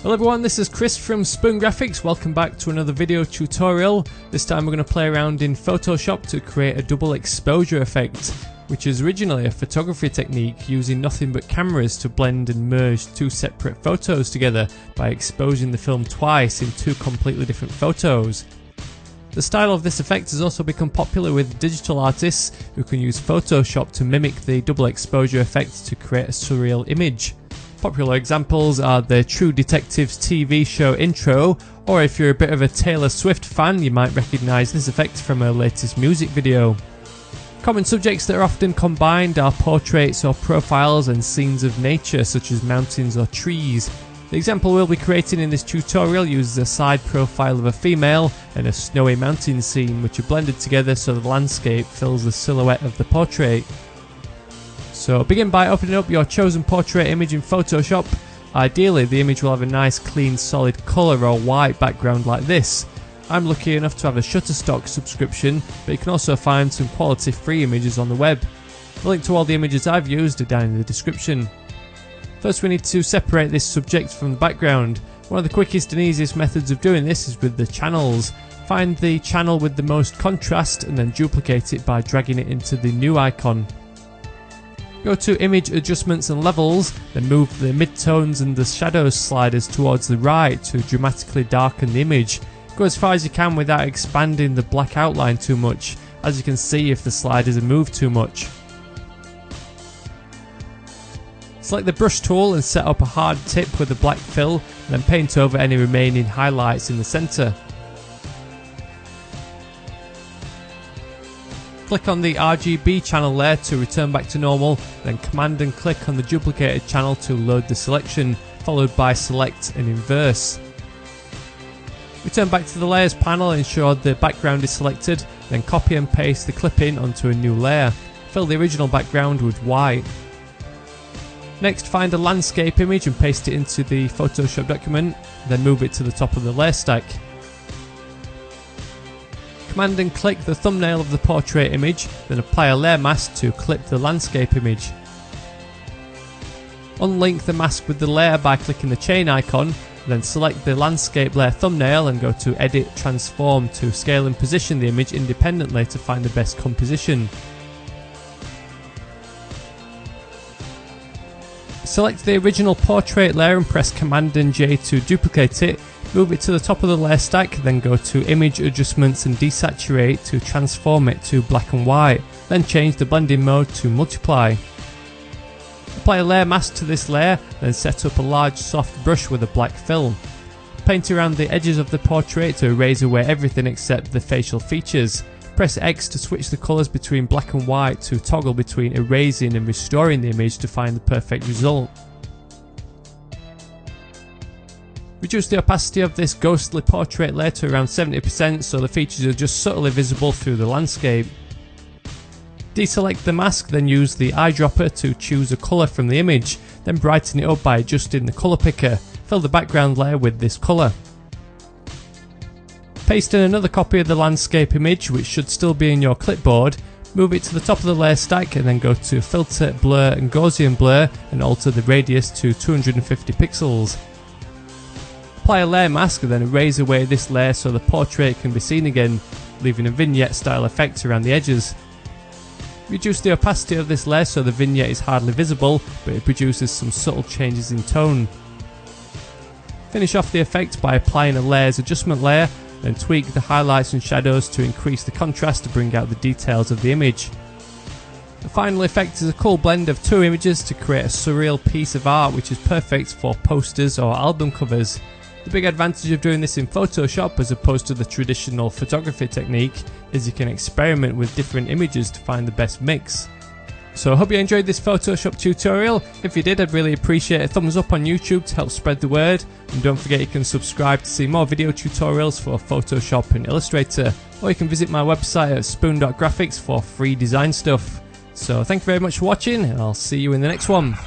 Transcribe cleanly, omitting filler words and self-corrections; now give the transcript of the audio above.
Hello everyone, this is Chris from Spoon Graphics. Welcome back to another video tutorial. This time we're going to play around in Photoshop to create a double exposure effect, which is originally a photography technique using nothing but cameras to blend and merge two separate photos together by exposing the film twice in two completely different photos. The style of this effect has also become popular with digital artists who can use Photoshop to mimic the double exposure effect to create a surreal image. Popular examples are the True Detectives TV show intro, or if you're a bit of a Taylor Swift fan, you might recognise this effect from her latest music video. Common subjects that are often combined are portraits or profiles and scenes of nature such as mountains or trees. The example we'll be creating in this tutorial uses a side profile of a female and a snowy mountain scene which are blended together so the landscape fills the silhouette of the portrait. So begin by opening up your chosen portrait image in Photoshop. Ideally the image will have a nice clean solid colour or white background like this. I'm lucky enough to have a Shutterstock subscription, but you can also find some quality free images on the web. The link to all the images I've used are down in the description. First we need to separate this subject from the background. One of the quickest and easiest methods of doing this is with the channels. Find the channel with the most contrast and then duplicate it by dragging it into the new icon. Go to Image Adjustments and Levels, then move the midtones and the shadows sliders towards the right to dramatically darken the image. Go as far as you can without expanding the black outline too much, as you can see if the sliders are moved too much. Select the brush tool and set up a hard tip with a black fill, then paint over any remaining highlights in the centre. Click on the RGB channel layer to return back to normal, then command and click on the duplicated channel to load the selection, followed by select and inverse. Return back to the layers panel and ensure the background is selected, then copy and paste the clip in onto a new layer. Fill the original background with white. Next find a landscape image and paste it into the Photoshop document, then move it to the top of the layer stack. Command and click the thumbnail of the portrait image, then apply a layer mask to clip the landscape image. Unlink the mask with the layer by clicking the chain icon, then select the landscape layer thumbnail and go to Edit Transform to scale and position the image independently to find the best composition. Select the original portrait layer and press Command and J to duplicate it. Move it to the top of the layer stack, then go to Image Adjustments and Desaturate to transform it to black and white, then change the blending mode to multiply. Apply a layer mask to this layer, then set up a large soft brush with a black fill. Paint around the edges of the portrait to erase away everything except the facial features. Press X to switch the colours between black and white to toggle between erasing and restoring the image to find the perfect result. Reduce the opacity of this ghostly portrait layer to around 70% so the features are just subtly visible through the landscape. Deselect the mask, then use the eyedropper to choose a colour from the image, then brighten it up by adjusting the colour picker. Fill the background layer with this colour. Paste in another copy of the landscape image, which should still be in your clipboard. Move it to the top of the layer stack and then go to Filter, Blur and Gaussian Blur and alter the radius to 250 pixels. Apply a layer mask and then erase away this layer so the portrait can be seen again, leaving a vignette style effect around the edges. Reduce the opacity of this layer so the vignette is hardly visible, but it produces some subtle changes in tone. Finish off the effect by applying a layers adjustment layer, then tweak the highlights and shadows to increase the contrast to bring out the details of the image. The final effect is a cool blend of two images to create a surreal piece of art which is perfect for posters or album covers. The big advantage of doing this in Photoshop as opposed to the traditional photography technique is you can experiment with different images to find the best mix. So I hope you enjoyed this Photoshop tutorial. If you did, I'd really appreciate a thumbs up on YouTube to help spread the word, and don't forget you can subscribe to see more video tutorials for Photoshop and Illustrator, or you can visit my website at spoon.graphics for free design stuff. So thank you very much for watching, and I'll see you in the next one.